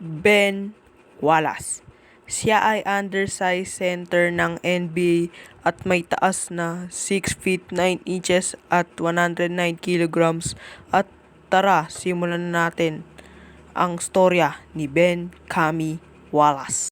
Ben Wallace. Siya ay undersized center ng NBA at may taas na 6 feet 9 inches at 109 kilograms. At tara, simulan natin ang storya ni Ben Kami Wallace.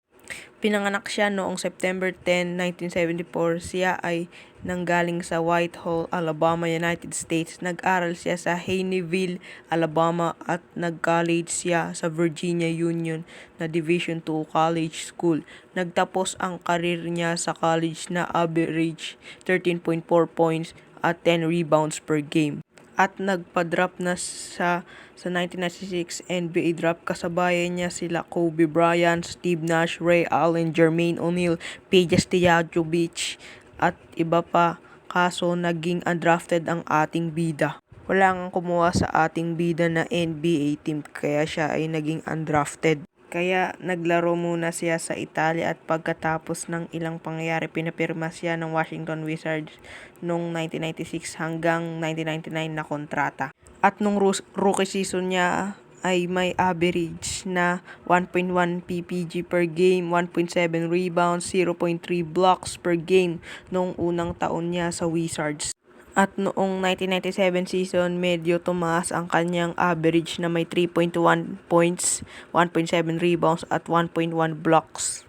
Pinanganak siya noong September 10, 1974. Siya ay nanggaling sa Whitehall, Alabama, United States. Nag-aral siya sa Haneyville, Alabama at nag-college siya sa Virginia Union na Division II College School. Nagtapos ang karir niya sa college na average 13.4 points at 10 rebounds per game. At nagpa-drop na sa 1996 NBA draft. Kasabayan niya sila Kobe Bryant, Steve Nash, Ray Allen, Jermaine O'Neal, Peja Stojakovic at iba pa. Kaso naging undrafted ang ating bida. Wala nga kumuha sa ating bida na NBA team kaya siya ay naging undrafted. Kaya naglaro muna siya sa Italia at pagkatapos ng ilang pangyayari pinapirma siya ng Washington Wizards noong 1996 hanggang 1999 na kontrata. At nung rookie season niya ay may average na 1.1 PPG per game, 1.7 rebounds, 0.3 blocks per game noong unang taon niya sa Wizards. At noong 1997 season, medyo tumaas ang kanyang average na may 3.1 points, 1.7 rebounds at 1.1 blocks.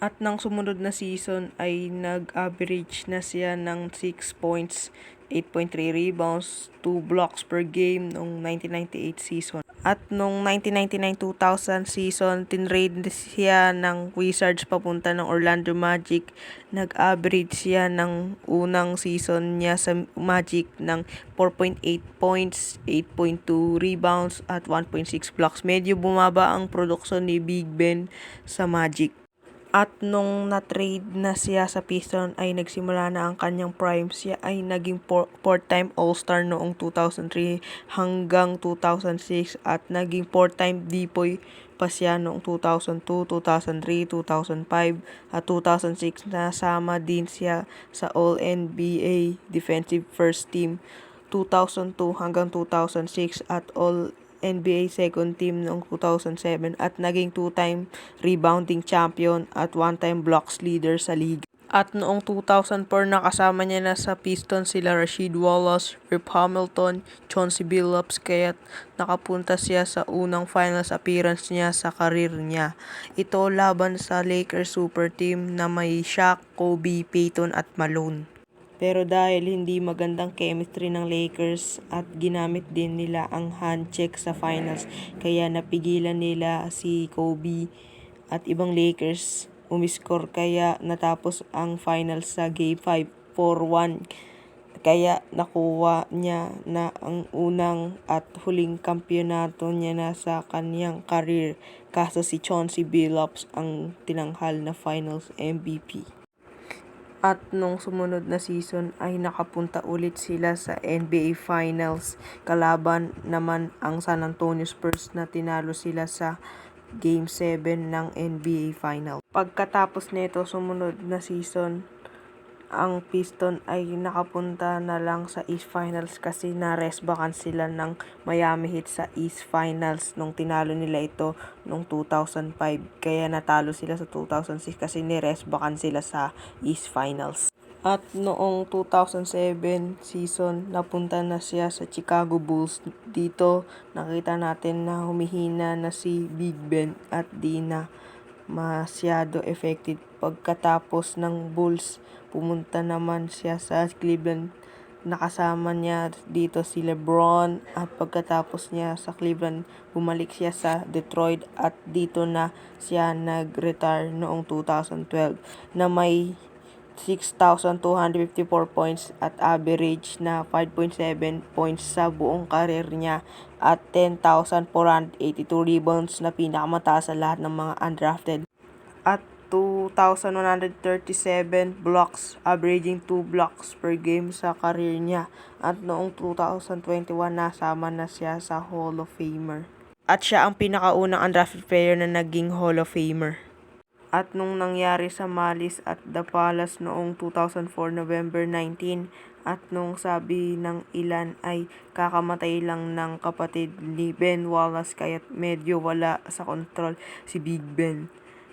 At nang sumunod na season ay nag-average na siya ng 6 points, 8.3 rebounds, 2 blocks per game noong 1998 season. At noong 1999-2000 season, tinrade siya ng Wizards papunta ng Orlando Magic. Nag-average siya ng unang season niya sa Magic ng 4.8 points, 8.2 rebounds at 1.6 blocks. Medyo bumaba ang produksyon ni Big Ben sa Magic. At nung na-trade na siya sa Pistons ay nagsimula na ang kanyang prime. Siya ay naging four-time All-Star noong 2003 hanggang 2006 at naging four-time DPOY pa siya noong 2002, 2003, 2005 at 2006. Nasama din siya sa All-NBA Defensive First Team 2002 hanggang 2006 at All-NBA Second Team noong 2007 at naging two-time rebounding champion at one-time blocks leader sa league. At noong 2004 nakasama niya na sa Pistons sila Rasheed Wallace, Rip Hamilton, Chauncey Billups kaya nakapunta siya sa unang finals appearance niya sa karir niya. Ito laban sa Lakers Super Team na may Shaq, Kobe, Peyton at Malone. Pero dahil hindi magandang chemistry ng Lakers at ginamit din nila ang hand check sa finals, kaya napigilan nila si Kobe at ibang Lakers umiscore kaya natapos ang finals sa Game 5, 4-1. Kaya nakuha niya na ang unang at huling kampiyonato niya na sa kanyang career. Kaso si Chauncey Billups ang tinanghal na finals MVP. At nung sumunod na season ay nakapunta ulit sila sa NBA Finals. Kalaban naman ang San Antonio Spurs na tinalo sila sa Game 7 ng NBA Finals. Pagkatapos nito sumunod na season, ang Pistons ay nakapunta na lang sa East Finals kasi na-restbackan sila ng Miami Heat sa East Finals nung tinalo nila ito noong 2005. Kaya natalo sila sa 2006 kasi ni-restbackan sila sa East Finals. At noong 2007 season, napunta na siya sa Chicago Bulls. Dito nakita natin na humihina na si Big Ben at di na masyado effective. Pagkatapos ng Bulls, pumunta naman siya sa Cleveland. Nakasama niya dito si LeBron at pagkatapos niya sa Cleveland, bumalik siya sa Detroit at dito na siya nag-retire noong 2012 na may 6,254 points at average na 5.7 points sa buong karir niya at 10,482 rebounds na pinakamataas sa lahat ng mga undrafted. At 2,137 blocks, averaging 2 blocks per game sa career niya. At noong 2021, nasama na siya sa Hall of Famer. At siya ang pinakaunang undrafted player na naging Hall of Famer. At nung nangyari sa Malice at The Palace noong 2004 November 19, At nung sabi ng ilan ay kakamatay lang ng kapatid ni Ben Wallace kaya't medyo wala sa kontrol si Big Ben.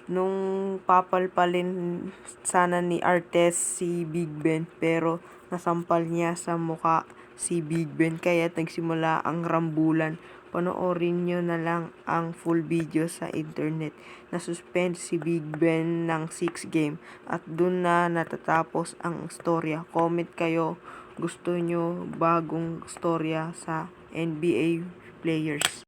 Nung papalpalin sana ni Artes si Big Ben pero nasampal niya sa muka si Big Ben kaya't nagsimula ang rambulan. Panoorin nyo na lang ang full video sa internet. Nasuspend si Big Ben ng 6 game at dun na natatapos ang storya. Comment kayo gusto nyo bagong storya sa NBA players.